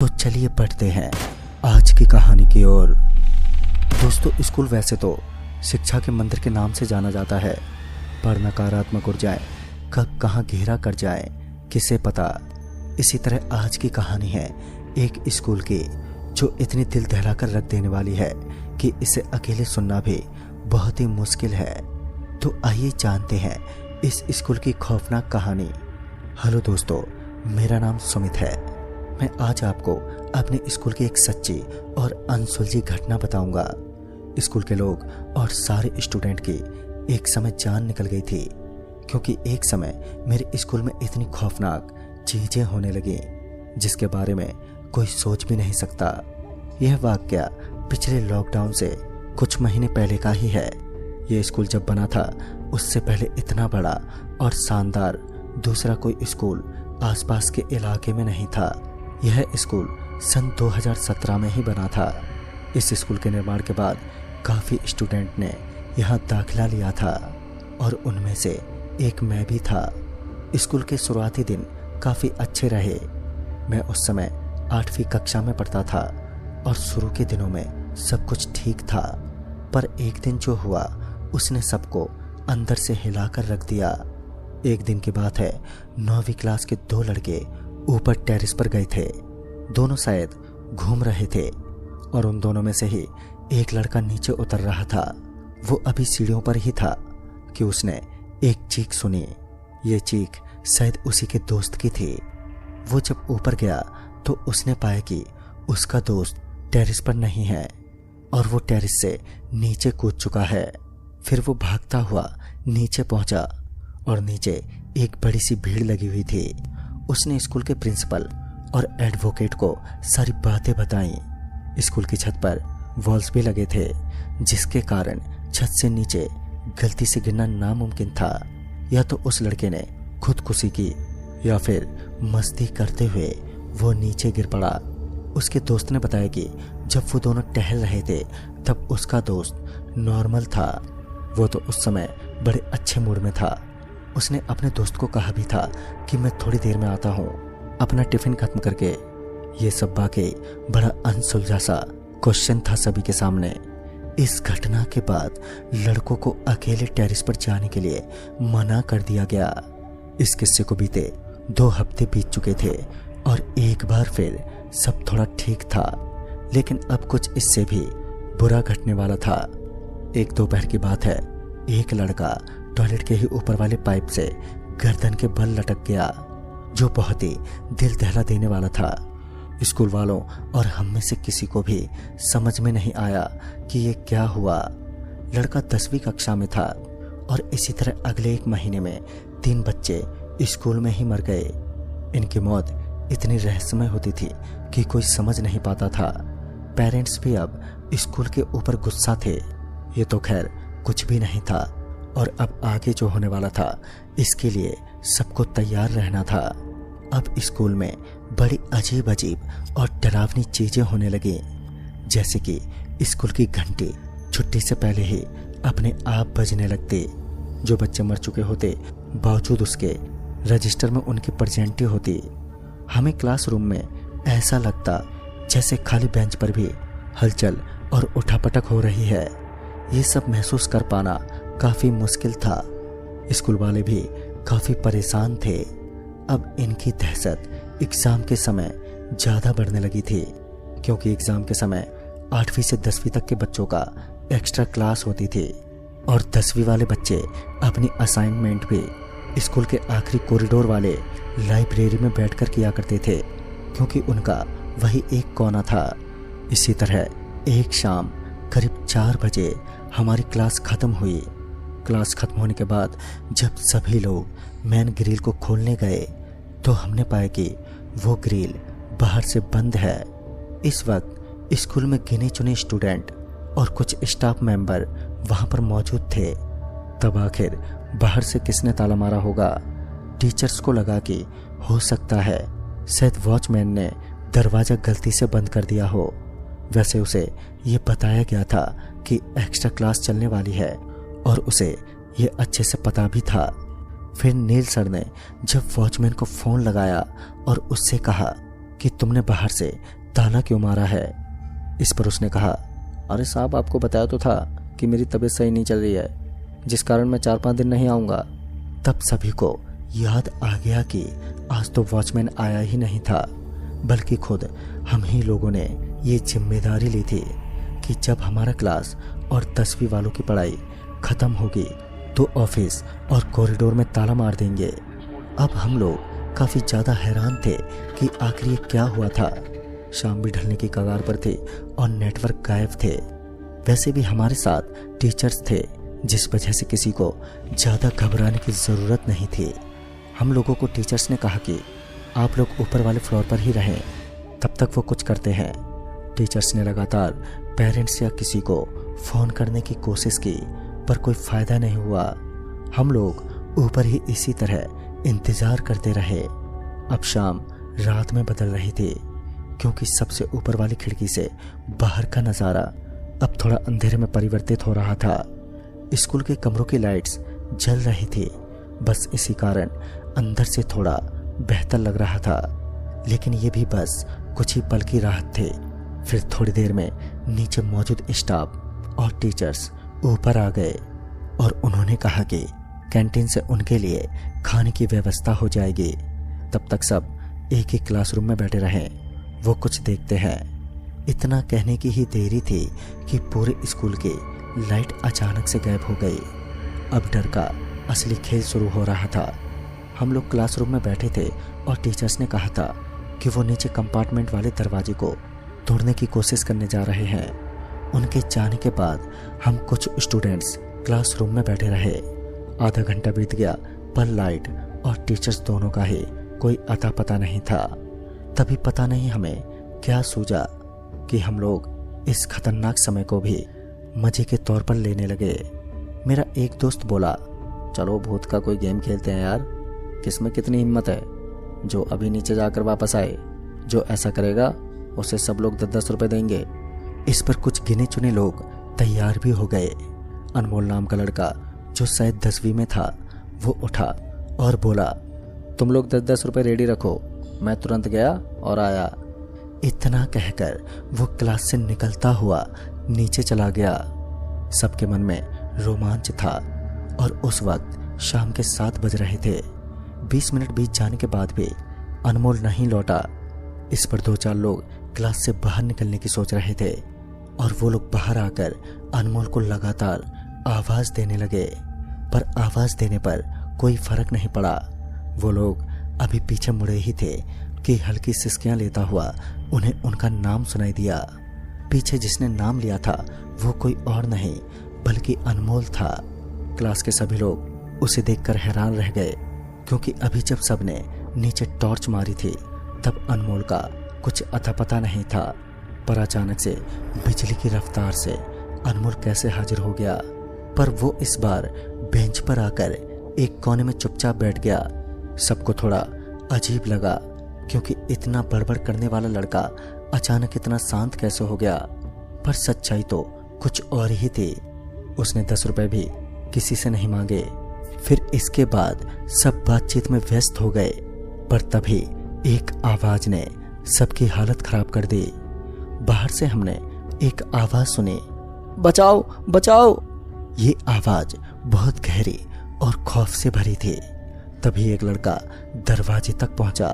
तो चलिए बढ़ते हैं आज की कहानी की ओर। दोस्तों, स्कूल वैसे तो शिक्षा के मंदिर के नाम से जाना जाता है, पर नकारात्मक ऊर्जाएं कब कहाँ घेरा कर जाए किसे पता। इसी तरह आज की कहानी है एक स्कूल की, जो इतनी दिल दहला कर रख देने वाली है कि इसे अकेले सुनना भी बहुत ही मुश्किल है। तो आइए जानते हैं इस स्कूल की खौफनाक कहानी। हेलो दोस्तों, मेरा नाम सुमित है। मैं आज आपको अपने स्कूल की एक सच्ची और अनसुलझी घटना बताऊंगा। स्कूल के लोग और सारे स्टूडेंट की एक समय जान निकल गई थी, क्योंकि एक समय मेरे स्कूल में इतनी खौफनाक चीजें होने लगी जिसके बारे में कोई सोच भी नहीं सकता। यह वाकया पिछले लॉकडाउन से कुछ महीने पहले का ही है। यह स्कूल जब बना था उससे पहले इतना बड़ा और शानदार दूसरा कोई स्कूल आसपास के इलाके में नहीं था। यह स्कूल सन 2017 में ही बना था। इस स्कूल के निर्माण के बाद काफ़ी स्टूडेंट ने यहाँ दाखिला लिया था और उनमें से एक मैं भी था। स्कूल के शुरुआती दिन काफ़ी अच्छे रहे। मैं उस समय 8वीं कक्षा में पढ़ता था और शुरू के दिनों में सब कुछ ठीक था, पर एक दिन जो हुआ उसने सबको अंदर से हिलाकर रख दिया। एक दिन की बात है, 9वीं क्लास के 2 लड़के ऊपर टेरेस पर गए थे। दोनों शायद घूम रहे थे और उन दोनों में से ही एक लड़का नीचे उतर रहा था। वो अभी सीढ़ियों पर ही था कि उसने एक चीख सुनी। ये चीख शायद उसी के दोस्त की थी। वो जब ऊपर गया तो उसने पाया कि उसका दोस्त टेरेस पर नहीं है और वो टेरेस से नीचे कूद चुका है। फिर वो भागता हुआ नीचे पहुंचा और नीचे एक बड़ी सी भीड़ लगी हुई थी। उसने स्कूल के प्रिंसिपल और एडवोकेट को सारी बातें बताई। स्कूल की छत पर वॉल्स भी लगे थे, जिसके कारण छत से नीचे गलती से गिरना नामुमकिन था। या तो उस लड़के ने खुदकुशी की या फिर मस्ती करते हुए वो नीचे गिर पड़ा। उसके दोस्त ने बताया कि जब वो दोनों टहल रहे थे तब उसका दोस्त नॉर्मल था। वो तो उस समय बड़े अच्छे मूड में था। उसने अपने दोस्त को कहा भी था कि मैं थोड़ी देर में आता हूँ अपना टिफिन खत्म करके। ये सब वाकई बड़ा अनसुलझा सा क्वेश्चन था सभी के सामने। इस घटना के बाद लड़कों को अकेले टेरेस पर जाने के लिए मना कर दिया गया। इस किस्से को बीते 2 हफ्ते बीत चुके थे और एक बार फिर सब थोड़ा ठीक था, लेकिन अब कुछ इससे भी बुरा घटने वाला था। एक दोपहर की बात है, एक लड़का टॉयलेट के ही ऊपर वाले पाइप से गर्दन के बल लटक गया, जो बहुत ही दिल दहला देने वाला था। स्कूल वालों और हम में से किसी को भी समझ में नहीं आया कि ये क्या हुआ। लड़का 10वीं कक्षा में था और इसी तरह अगले 1 महीने में 3 बच्चे स्कूल में ही मर गए। इनकी मौत इतनी रहस्यमय होती थी कि कोई समझ नहीं पाता था। पेरेंट्स भी अब स्कूल के ऊपर गुस्सा थे। ये तो खैर कुछ भी नहीं था और अब आगे जो होने वाला था इसके लिए सबको तैयार रहना था। अब स्कूल में बड़ी अजीब अजीब और डरावनी चीजें होने लगी, जैसे कि स्कूल की घंटी छुट्टी से पहले ही अपने आप बजने लगती। जो बच्चे मर चुके होते बावजूद उसके रजिस्टर में उनकी प्रेजेंटी होती। हमें क्लासरूम में ऐसा लगता जैसे खाली बेंच पर भी हलचल और उठापटक हो रही है। ये सब महसूस कर पाना काफी मुश्किल था। स्कूल वाले भी काफी परेशान थे। अब इनकी दहशत एग्जाम के समय ज्यादा बढ़ने लगी थी, क्योंकि एग्जाम के समय 8वीं से 10वीं तक के बच्चों का एक्स्ट्रा क्लास होती थी और 10वीं वाले बच्चे अपनी असाइनमेंट भी स्कूल के आखिरी कॉरिडोर वाले लाइब्रेरी में बैठकर किया करते थे, क्योंकि उनका वही एक कोना था। इसी तरह एक शाम करीब 4 बजे हमारी क्लास खत्म हुई। क्लास खत्म होने के बाद जब सभी लोग मेन ग्रिल को खोलने गए तो हमने पाया कि वो ग्रिल बाहर से बंद है। इस वक्त स्कूल में गिने चुने स्टूडेंट और कुछ स्टाफ मेंबर वहां पर मौजूद थे। तब आखिर बाहर से किसने ताला मारा होगा? टीचर्स को लगा कि हो सकता है शायद वॉचमैन ने दरवाजा गलती से बंद कर दिया हो। वैसे उसे ये बताया गया था कि एक्स्ट्रा क्लास चलने वाली है और उसे ये अच्छे से पता भी था। फिर नील सर ने जब वॉचमैन को फोन लगाया और उससे कहा कि कि तुमने बाहर से ताला क्यों मारा है। इस पर उसने कहा, अरे साहब, आपको बताया तो था कि मेरी तबीयत सही नहीं चल रही है, जिस कारण मैं 4-5 दिन नहीं आऊँगा। तब सभी को याद आ गया कि आज तो वॉचमैन आया ही नहीं था, बल्कि खुद हम ही लोगों ने ये जिम्मेदारी ली थी कि जब हमारा क्लास और 10वीं वालों की पढ़ाई खत्म होगी तो ऑफिस और कॉरिडोर में ताला मार देंगे। अब हम लोग काफ़ी ज़्यादा हैरान थे कि आखिर ये क्या हुआ था। शाम भी ढलने की कगार पर थी और नेटवर्क गायब थे। वैसे भी हमारे साथ टीचर्स थे, जिस वजह से किसी को ज़्यादा घबराने की ज़रूरत नहीं थी। हम लोगों को टीचर्स ने कहा कि आप लोग ऊपर वाले फ्लोर पर ही रहें, तब तक वो कुछ करते हैं। टीचर्स ने लगातार पेरेंट्स या किसी को फ़ोन करने की कोशिश की, पर कोई फ़ायदा नहीं हुआ। हम लोग ऊपर ही इसी तरह इंतज़ार करते रहे। अब शाम रात में बदल रही थी, क्योंकि सबसे ऊपर वाली खिड़की से बाहर का नज़ारा अब थोड़ा अंधेरे में परिवर्तित हो रहा था। स्कूल के कमरों की लाइट्स जल रही थी, बस इसी कारण अंदर से थोड़ा बेहतर लग रहा था। लेकिन ये भी बस कुछ ही पल की राहत थे। फिर थोड़ी देर में नीचे मौजूद स्टाफ और टीचर्स ऊपर आ गए और उन्होंने कहा कि कैंटीन से उनके लिए खाने की व्यवस्था हो जाएगी। तब तक सब एक ही क्लासरूम में बैठे रहें, वो कुछ देखते हैं। इतना कहने की ही देरी थी कि पूरे स्कूल की लाइट अचानक से गायब हो गई। अब डर का असली खेल शुरू हो रहा था। हम लोग क्लासरूम में बैठे थे और टीचर्स ने कहा था कि वो नीचे कंपार्टमेंट वाले दरवाजे को तोड़ने की कोशिश करने जा रहे हैं। उनके जाने के बाद हम कुछ स्टूडेंट्स क्लासरूम में बैठे रहे। आधा घंटा बीत गया, पर लाइट और टीचर्स दोनों का ही कोई अता पता नहीं था। तभी पता नहीं हमें क्या सूझा कि हम लोग इस खतरनाक समय को भी मजे के तौर पर लेने लगे। मेरा एक दोस्त बोला, चलो भूत का कोई गेम खेलते हैं यार, किसमें कितनी हिम्मत है जो अभी नीचे जाकर वापस आए। जो ऐसा करेगा उसे सब लोग 10-10 रुपए देंगे। इस पर कुछ गिने चुने लोग तैयार भी हो गए। अनमोल नाम का लड़का, जो शायद 10वीं में था, वो उठा और बोला, तुम लोग 10-10 रुपए रेडी रखो, मैं तुरंत गया और आया। इतना कहकर वो क्लास से निकलता हुआ नीचे चला गया। सबके मन में रोमांच था और उस वक्त शाम के 7 बज रहे थे। 20 मिनट बीत जाने के बाद भी अनमोल नहीं लौटा। इस पर 2-4 लोग क्लास से बाहर निकलने की सोच रहे थे और वो लोग बाहर आकर अनमोल को लगातार आवाज देने लगे, पर आवाज देने पर कोई फर्क नहीं पड़ा। वो लोग अभी पीछे मुड़े ही थे कि हल्की सिसकियां लेता हुआ उन्हें उनका नाम सुनाई दिया। पीछे जिसने नाम लिया था वो कोई और नहीं बल्कि अनमोल था। क्लास के सभी लोग उसे देखकर हैरान रह गए, क्योंकि अभी जब सबने नीचे टॉर्च मारी थी तब अनमोल का कुछ अता पता नहीं था। पर अचानक से बिजली की रफ्तार से अनमोल कैसे हाजिर हो गया। पर वो इस बार बेंच पर आकर एक कोने में चुपचाप बैठ गया। सबको थोड़ा अजीब लगा, क्योंकि इतना बड़बड़ करने वाला लड़का अचानक इतना शांत कैसे हो गया। पर सच्चाई तो कुछ और ही थी। उसने 10 रुपए भी किसी से नहीं मांगे। फिर इसके बाद सब बातचीत में व्यस्त हो गए, पर तभी एक आवाज ने सबकी हालत खराब कर दी। बाहर से हमने एक आवाज सुनी, बचाओ बचाओ। ये आवाज बहुत गहरी और खौफ से भरी थी। तभी एक लड़का दरवाजे तक पहुंचा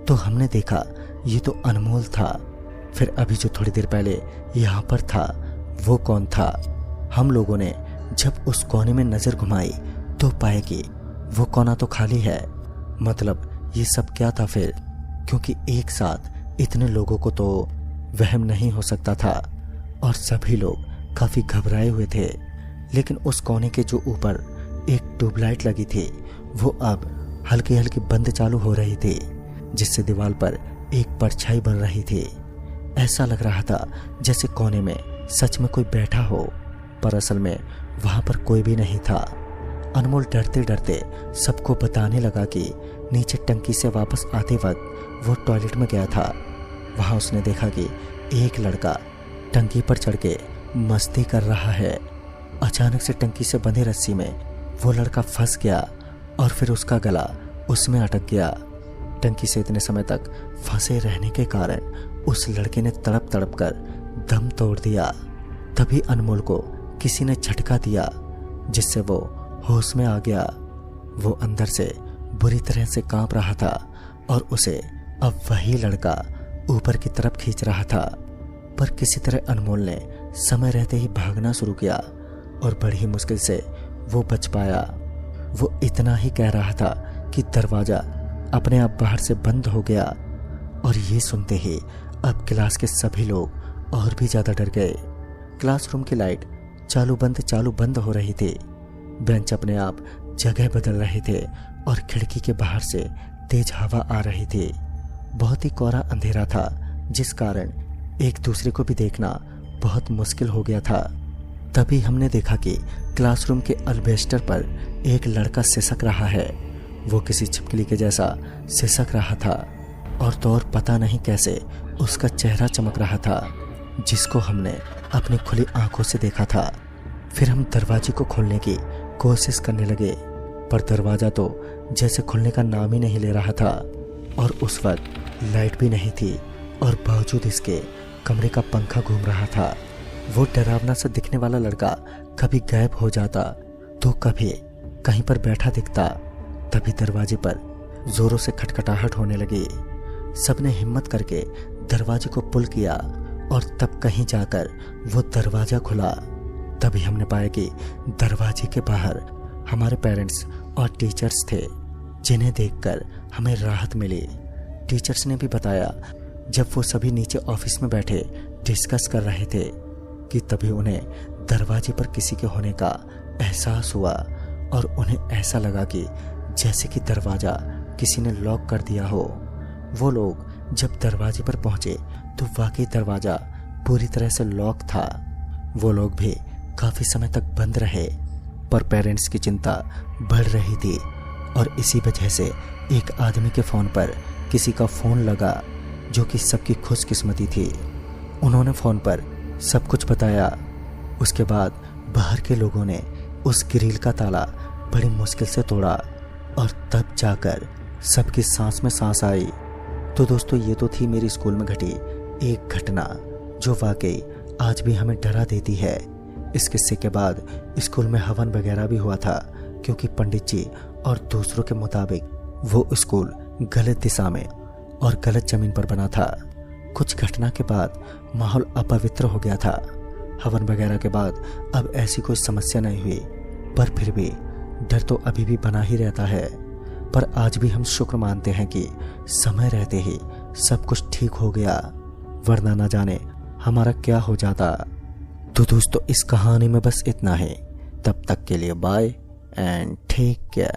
तो हमने देखा ये तो अनमोल था। फिर अभी जो थोड़ी देर पहले यहाँ पर था वो कौन था। हम लोगों ने जब उस कोने में नजर घुमाई तो पाए कि वो कोना तो खाली है। मतलब ये सब क्या था फिर, क्योंकि एक साथ इतने लोगों को तो वहम नहीं हो सकता था और सभी लोग काफी घबराए हुए थे। लेकिन उस कोने के जो ऊपर एक ट्यूबलाइट लगी थी वो अब हल्की हल्की बंद चालू हो रही थी, जिससे दीवार पर एक परछाई बन रही थी। ऐसा लग रहा था जैसे कोने में सच में कोई बैठा हो, पर असल में वहां पर कोई भी नहीं था। अनमोल डरते डरते सबको बताने लगा कि नीचे टंकी से वापस आते वक्त वो टॉयलेट में गया था। वहां उसने देखा कि एक लड़का टंकी पर चढ़ के मस्ती कर रहा है। अचानक से टंकी से बंधे रस्सी में वो लड़का फंस गया और फिर उसका गला उसमें अटक गया। टंकी से इतने समय तक फंसे रहने के कारण उस लड़के ने तड़प तड़प कर दम तोड़ दिया। तभी अनमोल को किसी ने झटका दिया जिससे वो होश में आ गया। वो अंदर से बुरी तरह से कांप रहा था और उसे अब वही लड़का ऊपर की तरफ खींच रहा था। पर किसी तरह अनमोल ने समय रहते ही भागना शुरू किया और बड़ी ही मुश्किल से वो बच पाया। वो इतना ही कह रहा था कि दरवाजा अपने आप बाहर से बंद हो गया और ये सुनते ही अब क्लास के सभी लोग और भी ज्यादा डर गए। क्लासरूम की लाइट चालू बंद हो रही थी। बेंच अपने आप जगह बदल रहे थे और खिड़की के बाहर से तेज हवा आ रही थी। बहुत ही कोहरा अंधेरा था जिस कारण एक दूसरे को भी देखना बहुत मुश्किल हो गया था। तभी हमने देखा कि क्लासरूम के अल्बेस्टर पर एक लड़का सिसक रहा है। वो किसी छिपकली के जैसा सिसक रहा था और तो और पता नहीं कैसे उसका चेहरा चमक रहा था जिसको हमने अपनी खुली आंखों से देखा था। फिर हम दरवाजे को खोलने की कोशिश करने लगे पर दरवाजा तो जैसे खुलने का नाम ही नहीं ले रहा था और उस वक्त लाइट भी नहीं थी और बावजूद इसके कमरे का पंखा घूम रहा था। वो डरावना सा दिखने वाला लड़का कभी गायब हो जाता तो कभी कहीं पर बैठा दिखता। तभी दरवाजे पर जोरों से खटखटाहट होने लगी। सबने हिम्मत करके दरवाजे को पुल किया और तब कहीं जाकर वो दरवाजा खुला। तभी हमने पाया कि दरवाजे के बाहर हमारे पेरेंट्स और टीचर्स थे जिन्हें देखकर हमें राहत मिली। टीचर्स ने भी बताया जब वो सभी नीचे ऑफिस में बैठे डिस्कस कर रहे थे कि तभी उन्हें दरवाजे पर किसी के होने का एहसास हुआ और उन्हें ऐसा लगा कि जैसे कि दरवाजा किसी ने लॉक कर दिया हो। वो लोग जब दरवाजे पर पहुंचे तो वाकई दरवाजा पूरी तरह से लॉक था। वो लोग भी काफी समय तक बंद रहे पर पेरेंट्स की चिंता बढ़ रही थी और इसी वजह से एक आदमी के फोन पर किसी का फोन लगा जो कि सबकी खुशकिस्मती थी। उन्होंने फोन पर सब कुछ बताया। उसके बाद बाहर के लोगों ने उस ग्रिल का ताला बड़ी मुश्किल से तोड़ा और तब जाकर सबकी सांस में सांस आई। तो दोस्तों ये तो थी मेरी स्कूल में घटी एक घटना जो वाकई आज भी हमें डरा देती है। इस किस्से के बाद स्कूल में हवन वगैरह भी हुआ था क्योंकि पंडित जी और दूसरों के मुताबिक वो स्कूल गलत दिशा में और गलत जमीन पर बना था। कुछ घटना के बाद माहौल अपवित्र हो गया था। हवन वगैरह के बाद अब ऐसी कोई समस्या नहीं हुई पर फिर भी डर तो अभी भी बना ही रहता है। पर आज भी हम शुक्र मानते हैं कि समय रहते ही सब कुछ ठीक हो गया वरना ना जाने हमारा क्या हो जाता। तो दोस्तों इस कहानी में बस इतना है। तब तक के लिए बाय एंड टेक केयर।